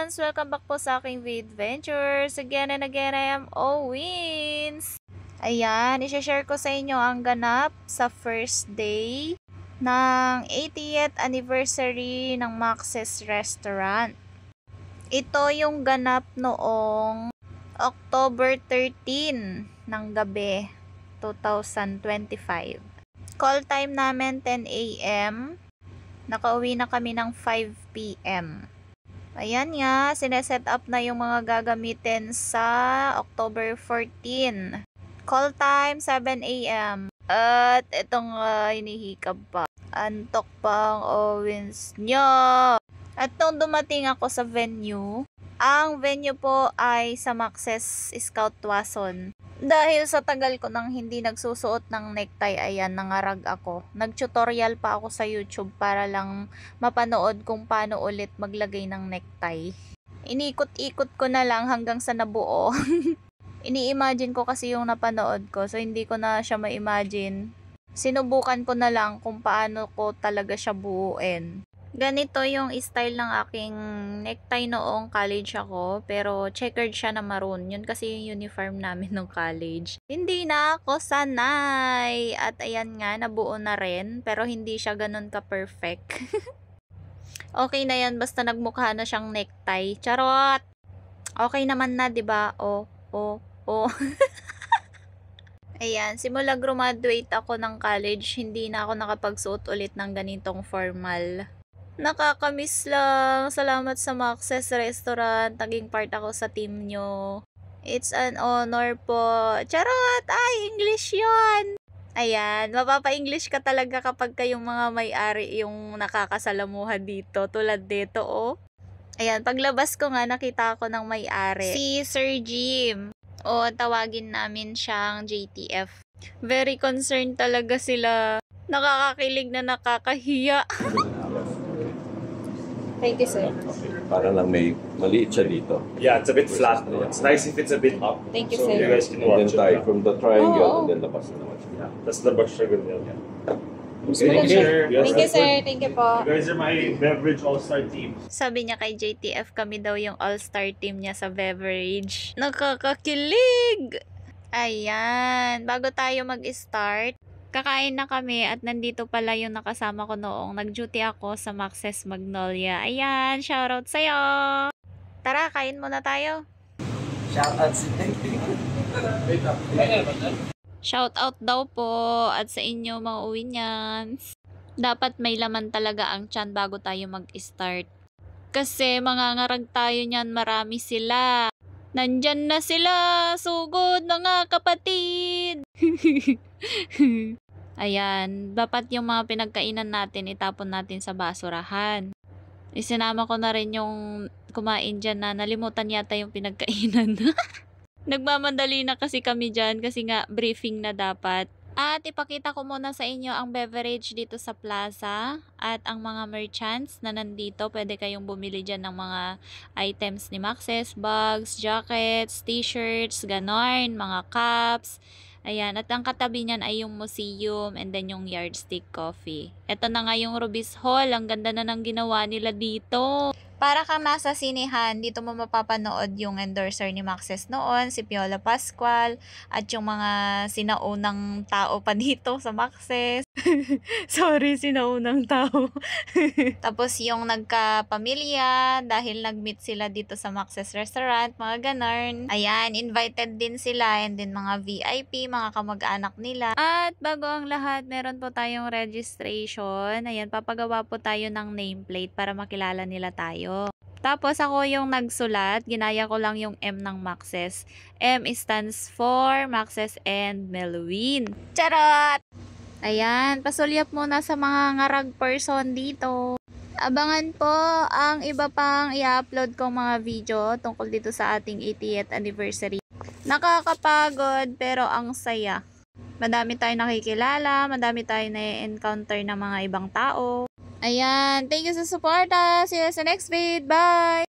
friends! Welcome back po sa aking Vidventures. Again and again, I am Owens. Ayan, isha-share ko sa inyo ang ganap sa first day ng 80th anniversary ng Max's Restaurant. Ito yung ganap noong October 13 ng gabi, 2025. Call time namin 10 a.m. Nakauwi na kami ng 5 p.m. Ayan nga, sineset up na yung mga gagamitin sa October 14. Call time 7 a.m. At itong hinihikab pa. Antok pang Owens nyo. At nung dumating ako sa venue, ang venue po ay sa Max's Scout Tuason. Dahil sa tagal ko nang hindi nagsusuot ng necktie, ayan, nangarag ako. Nag-tutorial pa ako sa YouTube para lang mapanood kung paano ulit maglagay ng necktie. Inikot-ikot ko na lang hanggang sa nabuo. Ini-imagine ko kasi yung napanood ko, so hindi ko na siya ma-imagine. Sinubukan ko na lang kung paano ko talaga siya buuin. Ganito yung style ng aking necktie noong college ako, pero checkered siya na maroon. Yun kasi yung uniform namin nung college. Hindi na ako sanay. At ayan nga, nabuo na rin, pero hindi siya ganun ka-perfect. Okay na yan, basta nagmukha na siyang necktie. Charot! Okay naman na, diba? Oh. Ayan, simula graduate ako ng college, hindi na ako nakapagsuot ulit ng ganitong formal. Nakakamiss lang. Salamat sa Max's Restaurant. Naging part ako sa team nyo. It's an honor po. Charot! Ay, English yon. Ayan, mapapa-English ka talaga kapag kayong mga may-ari yung nakakasalamuhan dito. Tulad dito, oh. Ayan, paglabas ko nga, nakita ako ng may-ari. Si Sir Jim. O, tawagin namin siyang JTF. Very concerned talaga sila. Nakakakilig na nakakahiya. Thank you, sir. Parang lang may maliit siya dito. Yeah, it's a bit flat. No? It's nice if it's a bit up. Thank you, so sir. you guys can And then watch tayo it. from the triangle and then labas na naman siya. Yeah, that's the brush sugar meal. Yeah. Okay. Thank you, sir. Yes, Thank you, that's sir. good. Thank you po. You guys are my beverage all-star team. Sabi niya kay JTF, kami daw yung all-star team niya sa beverage. Nakakakilig! Ayan. Bago tayo mag-start, kakain na kami at nandito pala yung nakasama ko noong nag-duty ako sa Max's Magnolia. Ayan, shoutout sa'yo! Tara, kain muna tayo. Shoutout si Shoutout daw po at sa inyo mga uwinyans. Dapat may laman talaga ang tiyan bago tayo mag-start. Kasi mangangarag tayo niyan, marami sila. Nandyan na sila, sugod mga kapatid. Ayan, dapat yung mga pinagkainan natin, itapon natin sa basurahan. Isinama ko na rin yung kumain dyan na nalimutan yata yung pinagkainan. Nagmamadali na kasi kami dyan kasi nga briefing na dapat. At ipakita ko muna sa inyo ang beverage dito sa plaza at ang mga merchants na nandito. Pwede kayong bumili dyan ng mga items ni Max's, bags, jackets, t-shirts, ganon, mga cups. Ayan, at ang katabi niyan ay yung museum and then yung Yardstick Coffee. Ito na nga yung Rubis Hall. Ang ganda na ng ginawa nila dito. Para kang nasa sinehan, dito mo mapapanood yung endorser ni Max's noon, si Piolo Pascual, at yung mga sinaunang tao pa dito sa Max's. Sorry, sinaunang tao. Tapos yung nagkapamilya, dahil nag-meet sila dito sa Max's Restaurant, mga ganarn. Ayan, invited din sila, and then mga VIP, mga kamag-anak nila. At bago ang lahat, meron po tayong registration. Ayan, papagawa po tayo ng nameplate para makilala nila tayo. Tapos ako yung nagsulat, ginaya ko lang yung M ng Max's. M stands for Max's and Meluin. Charot! Ayan, pasulyap muna sa mga ngarag person dito. Abangan po ang iba pang i-upload kong mga video tungkol dito sa ating 80th anniversary. Nakakapagod pero ang saya. Madami tayong nakikilala, madami tayong na-encounter ng mga ibang tao. Ayan, thank you sa support. See you sa next vid. Bye!